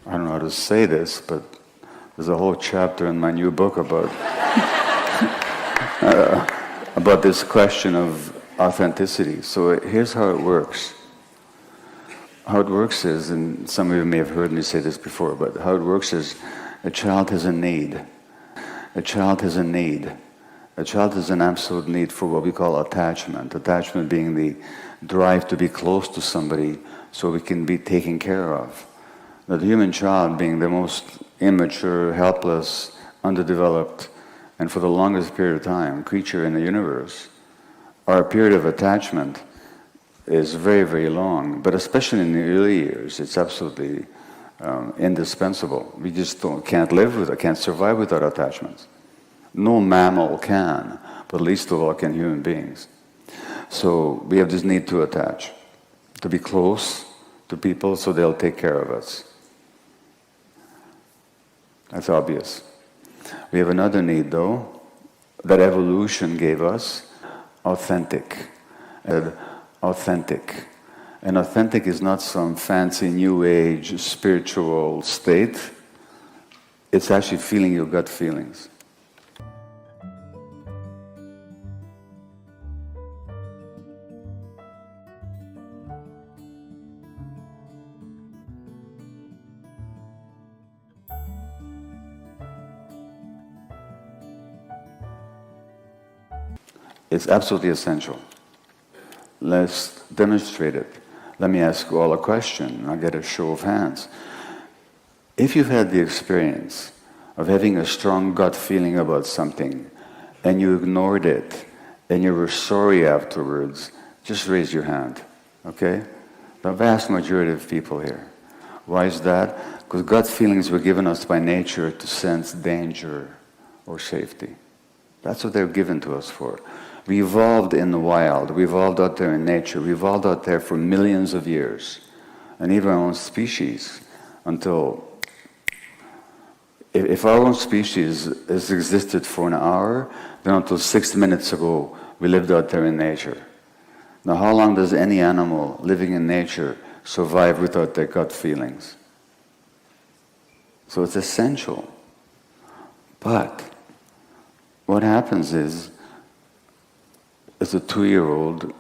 I don't know how to say this, but there's a whole chapter in my new book about this question of authenticity. So here's how it works. How it works is, and some of you may have heard me say this before, but how it works is a child has a need. A child has a need. A child has an absolute need for what we call attachment. Attachment being the drive to be close to somebody so we can be taken care of. The human child being the most immature, helpless, underdeveloped, and for the longest period of time, creature in the universe, our period of attachment is very, very long, but especially in the early years, it's absolutely indispensable. We just can't live with it, can't survive without attachments. No mammal can, but least of all can human beings. So we have this need to attach, to be close to people so they'll take care of us. That's obvious. We have another need, though, that evolution gave us, authentic. Authentic. And authentic is not some fancy new age spiritual state. It's actually feeling your gut feelings. It's absolutely essential. Let's demonstrate it. Let me ask you all a question. I'll get a show of hands. If you've had the experience of having a strong gut feeling about something and you ignored it and you were sorry afterwards, just raise your hand, okay? The vast majority of people here. Why is that? Because gut feelings were given us by nature to sense danger or safety. That's what they're given to us for. We evolved in the wild, we evolved out there in nature, we evolved out there for millions of years, and even our own species, until, if our own species has existed for an hour, then until 6 minutes ago, we lived out there in nature. Now, how long does any animal living in nature survive without their gut feelings? So it's essential. But what happens is, as a 2-year-old,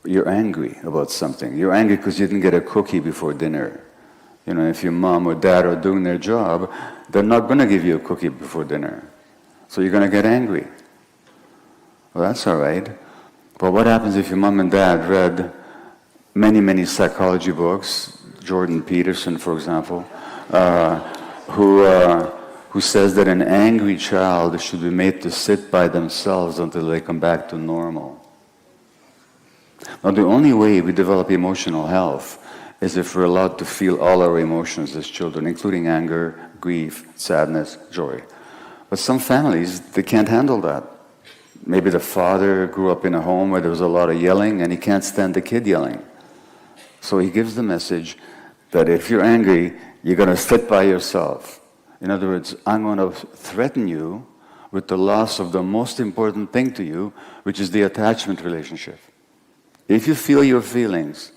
you're angry about something. You're angry because you didn't get a cookie before dinner. You know, if your mom or dad are doing their job, they're not going to give you a cookie before dinner. So you're going to get angry. Well, that's all right. But what happens if your mom and dad read many, many psychology books, Jordan Peterson, for example, who says that an angry child should be made to sit by themselves until they come back to normal. Now, the only way we develop emotional health is if we're allowed to feel all our emotions as children, including anger, grief, sadness, joy. But some families, they can't handle that. Maybe the father grew up in a home where there was a lot of yelling and he can't stand the kid yelling. So he gives the message that if you're angry, you're going to sit by yourself. In other words, I'm going to threaten you with the loss of the most important thing to you, which is the attachment relationship. If you feel your feelings,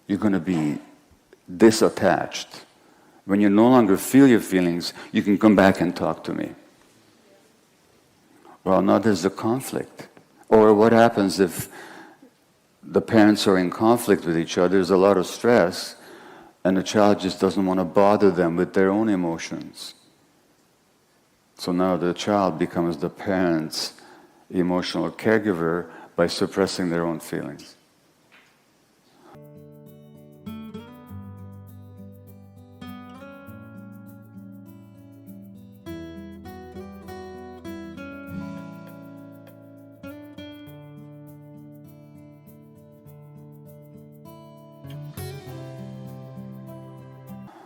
you're going to be disattached. When you no longer feel your feelings, you can come back and talk to me. Well, now there's a conflict. Or what happens if the parents are in conflict with each other, there's a lot of stress, and the child just doesn't want to bother them with their own emotions. So now the child becomes the parent's emotional caregiver by suppressing their own feelings.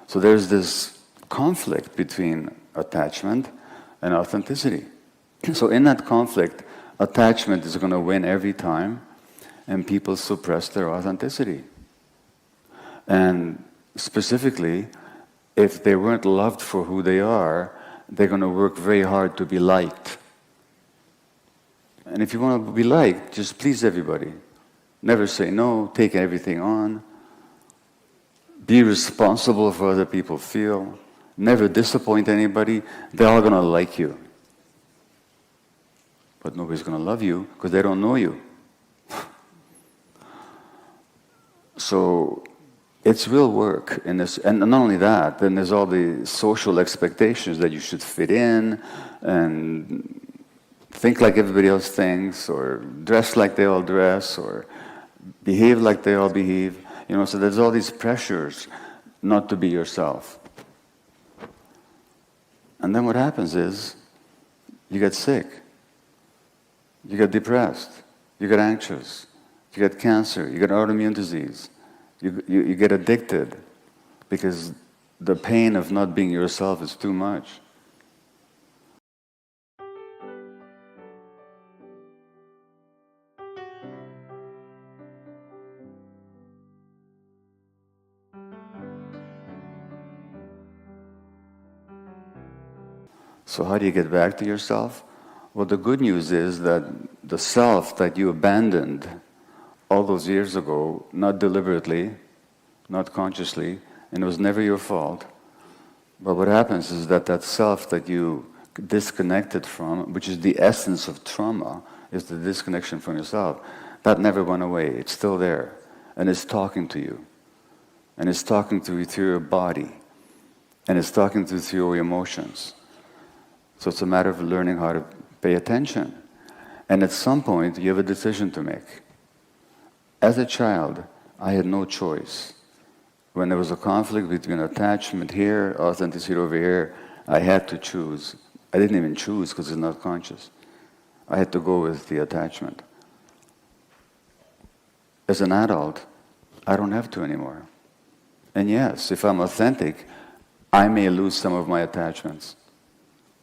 So there's this conflict between attachment and authenticity. So in that conflict, attachment is going to win every time, and people suppress their authenticity. And specifically, if they weren't loved for who they are, they're going to work very hard to be liked. And if you want to be liked, just please everybody. Never say no, take everything on. Be responsible for other people feel. Never disappoint anybody. They're all going to like you. But nobody's going to love you because they don't know you. So it's real work in this. And not only that, then there's all the social expectations that you should fit in and think like everybody else thinks, or dress like they all dress, or behave like they all behave. You know, so there's all these pressures not to be yourself. And then what happens is you get sick, you get depressed, you get anxious, you get cancer, you get autoimmune disease, you get addicted because the pain of not being yourself is too much. So how do you get back to yourself? Well, the good news is that the self that you abandoned all those years ago, not deliberately, not consciously, and it was never your fault, but what happens is that that self that you disconnected from, which is the essence of trauma, is the disconnection from yourself, that never went away. It's still there, and it's talking to you, and it's talking to you through your body, and it's talking to you through your emotions. So it's a matter of learning how to pay attention. And at some point, you have a decision to make. As a child, I had no choice. When there was a conflict between attachment here, authenticity over here, I had to choose. I didn't even choose because it's not conscious. I had to go with the attachment. As an adult, I don't have to anymore. And yes, if I'm authentic, I may lose some of my attachments.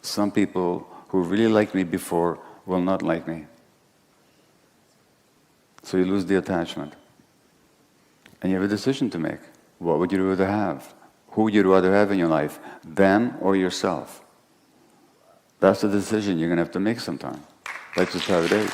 Some people who really liked me before will not like me. So you lose the attachment. And you have a decision to make. What would you rather have? Who would you rather have in your life? Them or yourself? That's the decision you're going to have to make sometime. That's just how it is.